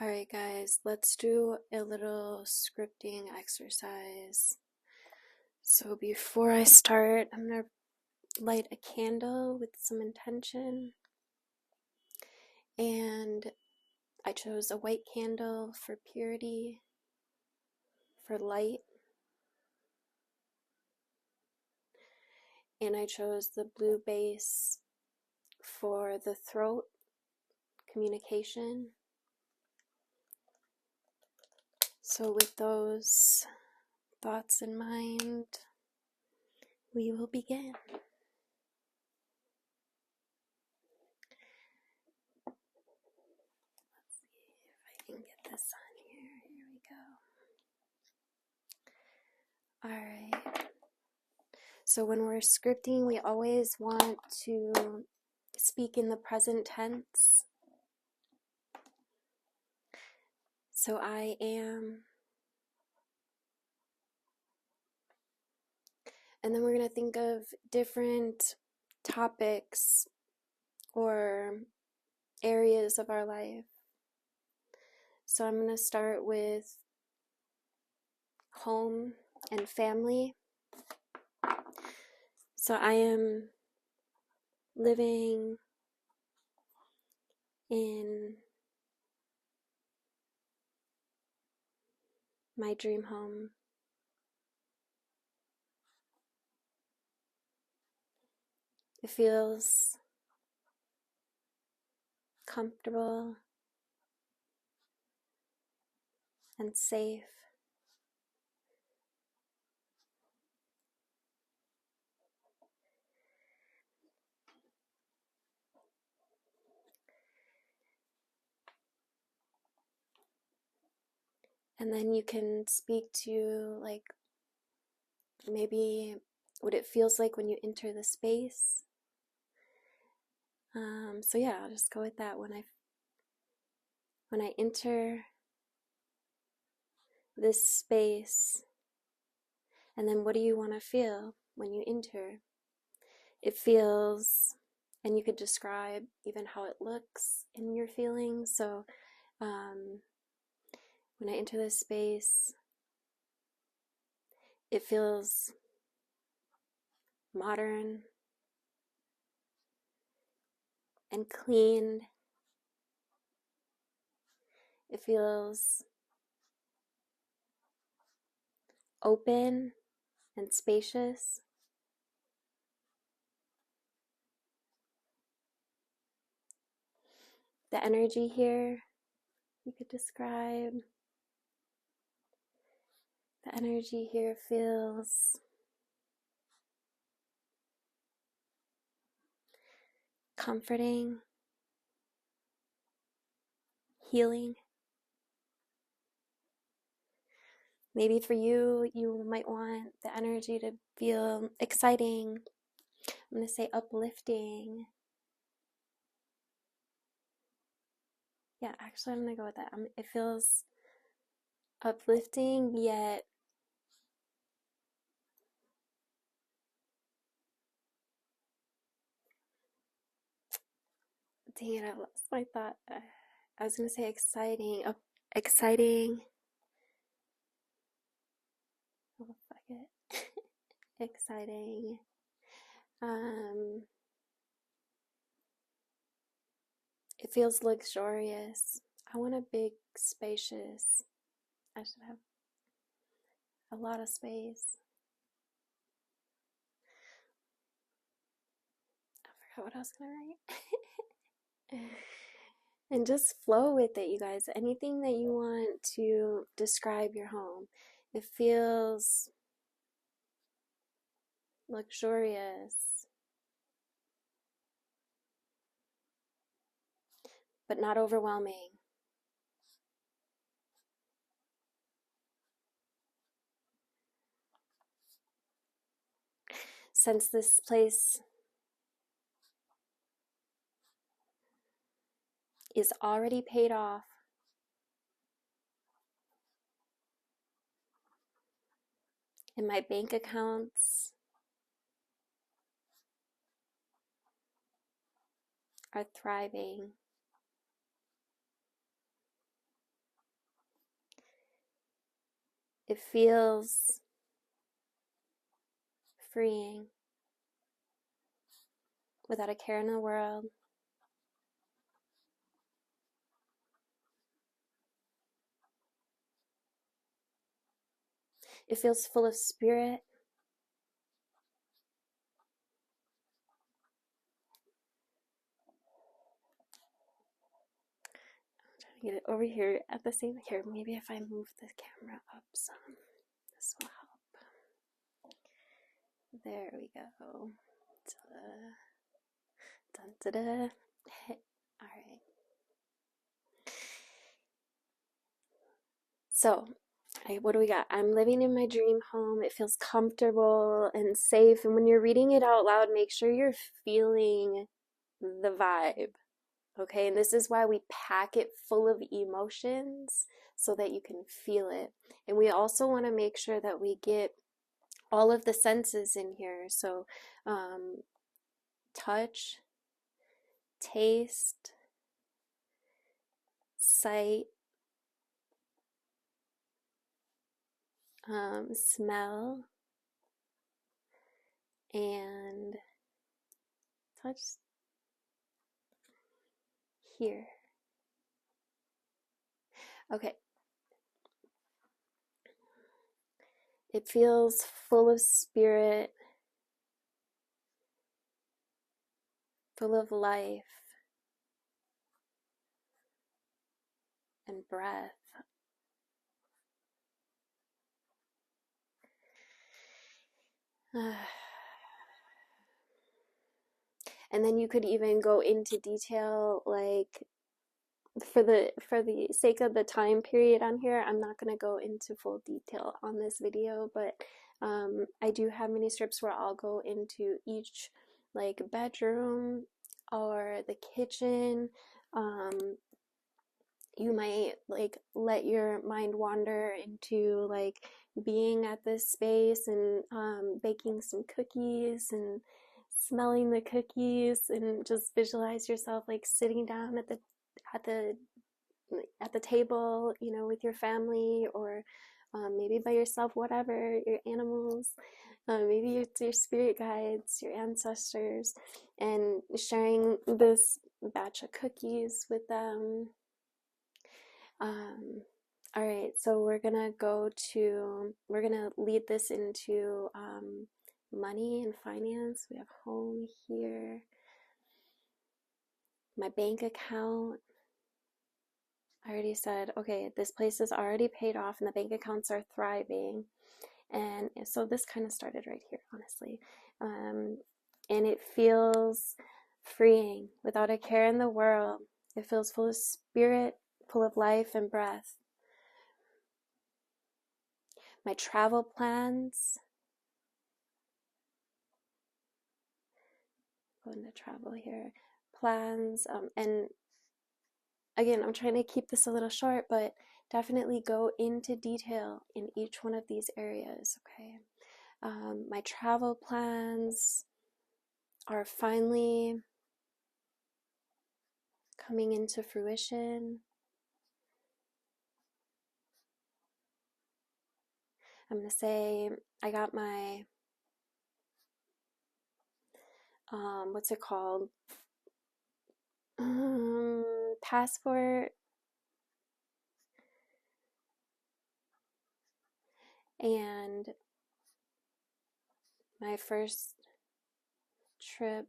Alright, guys, let's do a little scripting exercise. So, before I start, I'm going to light a candle with some intention. And I chose a white candle for purity, for light. And I chose the blue base for the throat, communication. So, with those thoughts in mind, we will begin. Let's see if I can get this on here. Here we go. Alright. So when we're scripting, we always want to speak in the present tense. So I am. And then we're going to think of different topics or areas of our life. So I'm going to start with home and family. So I am living in my dream home. It feels comfortable and safe. And then you can speak to, like, maybe what it feels like when you enter the space. So yeah, I'll just go with that. When I enter this space, and then what do you want to feel when you enter? It feels, and you could describe even how it looks in your feelings. So when I enter this space, it feels modern and clean. It feels open and spacious. The energy here, you could describe. The energy here feels comforting, healing. Maybe for you, you might want the energy to feel exciting. I'm going to say uplifting. Yeah, actually, I'm going to go with that. It feels uplifting, yet dang it, I lost my thought. I was going to say exciting. Exciting. Oh, fuck it. Exciting. It feels luxurious. I want a big, spacious. I should have a lot of space. I forgot what I was gonna write. And just flow with it, you guys. Anything that you want to describe your home. It feels luxurious, but not overwhelming. Since this place is already paid off, and my bank accounts are thriving, It feels freeing, without a care in the world. It feels full of spirit. I'm trying to get it over here at the same here. Maybe if I move the camera up some, this will help. There we go. Dun, da, da. All right. So, what do we got? I'm living in my dream home. It feels comfortable and safe. And when you're reading it out loud, make sure you're feeling the vibe. Okay, and this is why we pack it full of emotions so that you can feel it. And we also want to make sure that we get all of the senses in here. So, touch, taste, sight, smell, and touch here. Okay. It feels full of spirit, full of life and breath. And then you could even go into detail, like for the sake of the time period on here, I'm not going to go into full detail on this video, but I do have mini strips where I'll go into each like bedroom or the kitchen. You might like let your mind wander into like being at this space and baking some cookies and smelling the cookies, and just visualize yourself like sitting down at the at the at the table, you know, with your family, or maybe by yourself, whatever, your animals, maybe it's your spirit guides, your ancestors, and sharing this batch of cookies with them. All right, so we're gonna lead this into money and finance. We have home here, my bank account. I already said, okay, this place is already paid off and the bank accounts are thriving. And so this kind of started right here, honestly. And it feels freeing, without a care in the world. It feels full of spirit, full of life and breath. My travel plans. Go into travel here. Plans. And again, I'm trying to keep this a little short, but definitely go into detail in each one of these areas, okay? My travel plans are finally coming into fruition. I'm going to say I got my, what's it called? Passport and my first trip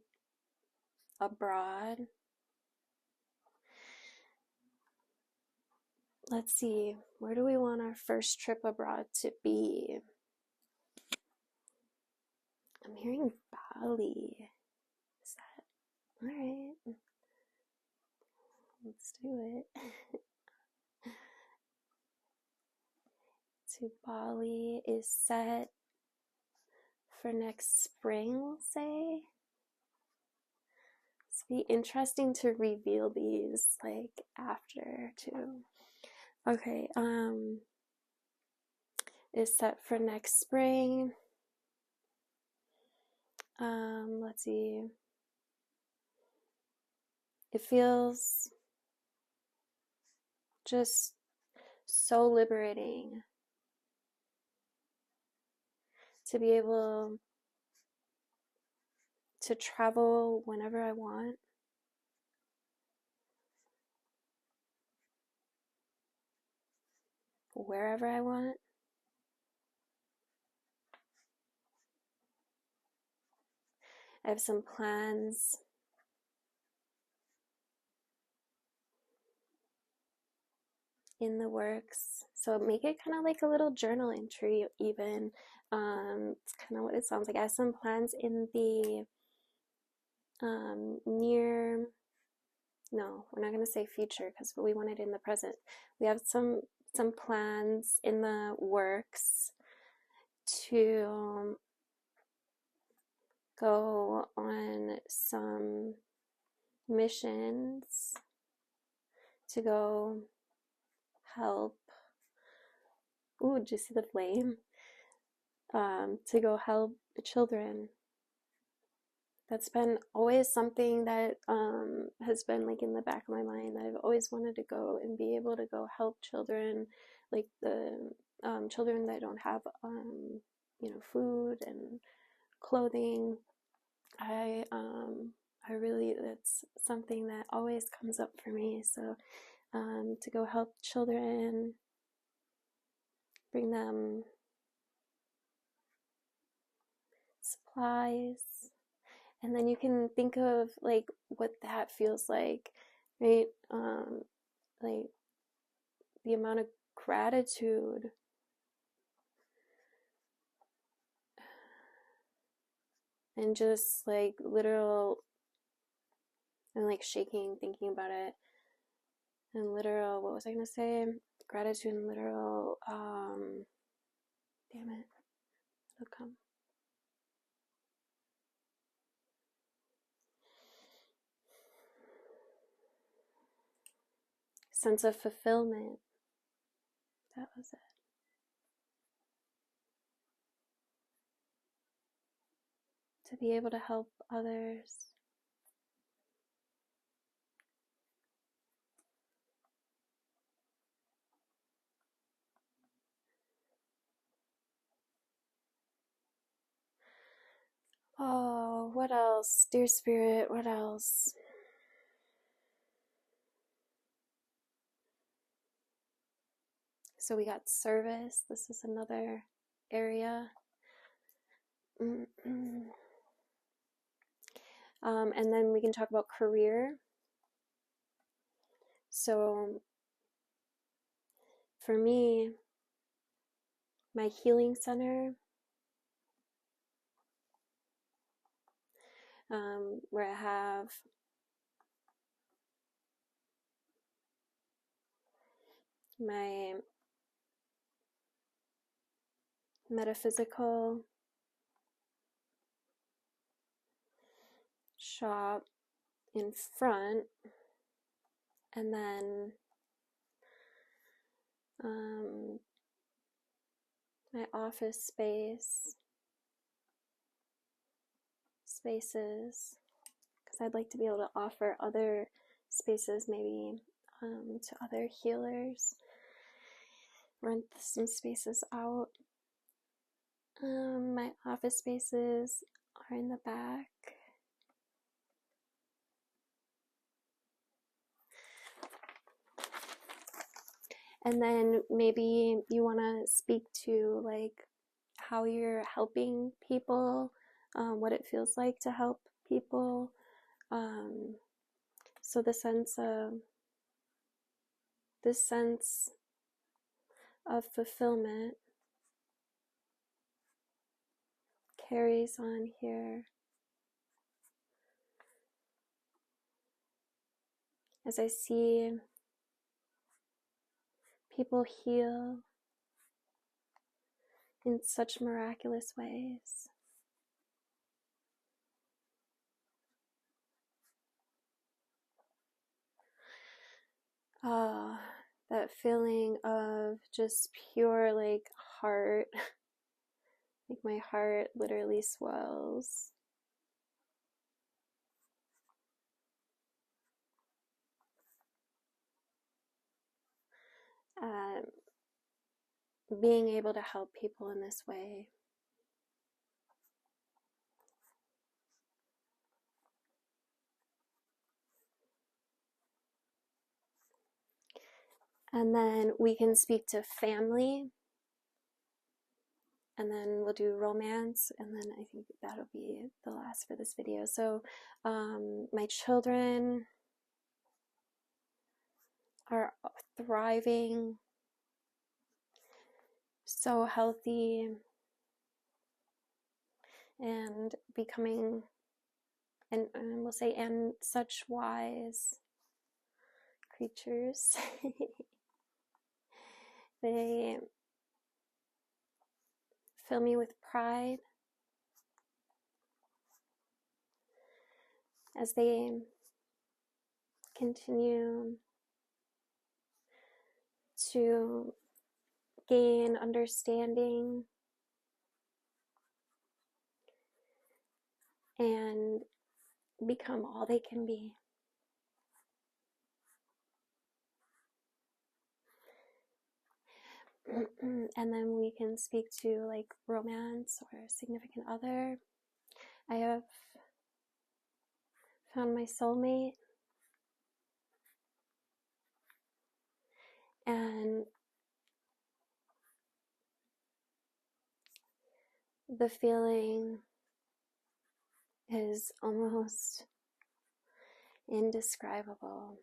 abroad. Let's see, where do we want our first trip abroad to be? I'm hearing Bali. Is that all right? Let's do it. To Bali is set for next spring, we'll say. It's be interesting to reveal these like after too. Okay, is set for next spring. Let's see. It feels just so liberating to be able to travel whenever I want, wherever I want. I have some plans in the works. So make it kind of like a little journal entry, even. It's kind of what it sounds like. I have some plans in the near, no, we're not going to say future because we want it in the present. We have some plans in the works to go on some missions to go help. Ooh, did you see the flame? To go help the children. That's been always something that has been like in the back of my mind, that I've always wanted to go and be able to go help children, like the children that don't have food and clothing. I really, that's something that always comes up for me. So to go help children, bring them supplies, and then you can think of like what that feels like, right? Like the amount of gratitude and just like literal, and like shaking thinking about it, and literal, what was I gonna say? Gratitude and literal, damn it, it'll come. Sense of fulfillment. That was it. To be able to help others. Oh, what else? Dear Spirit, what else? So we got service. This is another area. And then we can talk about career. So for me, my healing center, where I have my metaphysical shop in front, and then my office spaces, because I'd like to be able to offer other spaces, maybe to other healers, rent some spaces out. My office spaces are in the back. And then maybe you want to speak to like how you're helping people, what it feels like to help people. So this sense of fulfillment carries on here as I see people heal in such miraculous ways. That feeling of just pure like heart, like my heart literally swells. Being able to help people in this way. And then we can speak to family, and then we'll do romance, and then I think that'll be the last for this video. So my children are thriving, so healthy, and becoming, and we'll say, and such wise creatures. They fill me with pride as they continue to gain understanding and become all they can be. And then we can speak to like romance or significant other. I have found my soulmate, and the feeling is almost indescribable.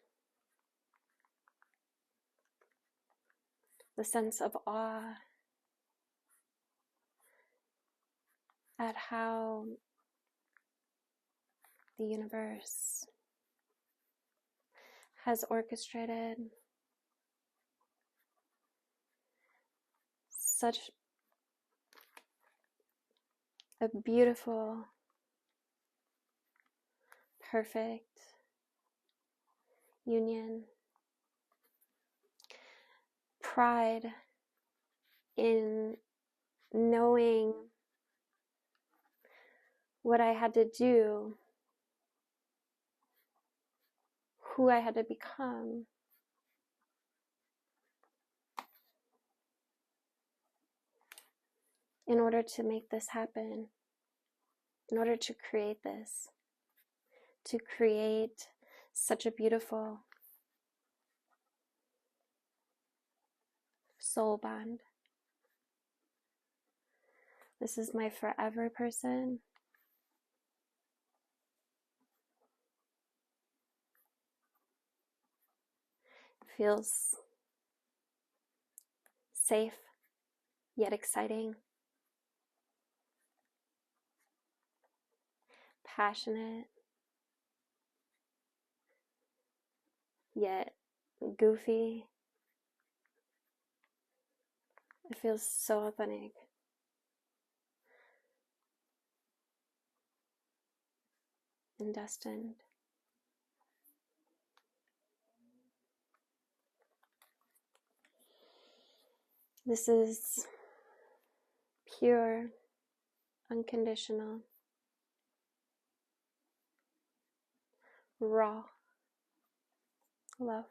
The sense of awe at how the universe has orchestrated such a beautiful, perfect union. Pride in knowing what I had to do, who I had to become in order to make this happen, in order to create this, to create such a beautiful soul bond. This is my forever person. Feels safe, yet exciting, passionate, yet goofy. It feels so authentic. And destined. This is pure, unconditional, raw love.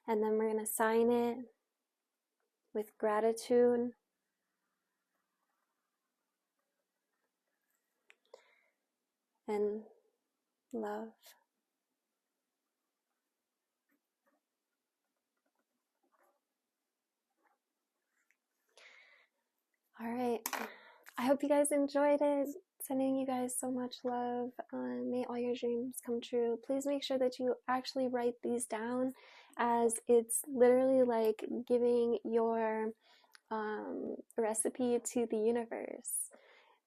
And then we're going to sign it with gratitude and love. All right. I hope you guys enjoyed it. Sending you guys so much love. May all your dreams come true. Please make sure that you actually write these down, as it's literally like giving your recipe to the universe.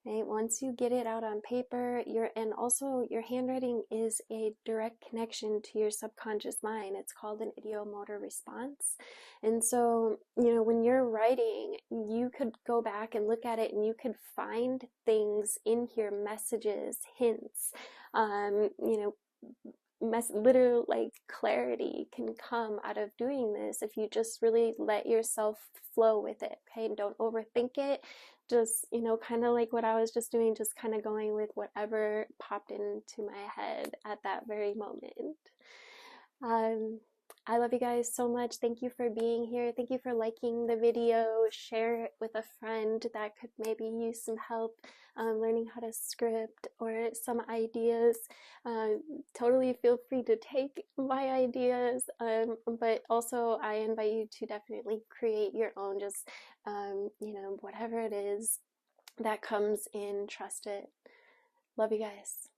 Right? Once you get it out on paper, and also your handwriting is a direct connection to your subconscious mind. It's called an ideomotor response. And so, when you're writing, you could go back and look at it, and you could find things in here, messages, hints, literal like clarity can come out of doing this if you just really let yourself flow with it. Okay, and don't overthink it. Just kind of like what I was just doing, just kind of going with whatever popped into my head at that very moment. I love you guys so much. Thank you for being here. Thank you for liking the video. Share it with a friend that could maybe use some help learning how to script or some ideas. Totally feel free to take my ideas, but also I invite you to definitely create your own, just, whatever it is that comes in, trust it. Love you guys.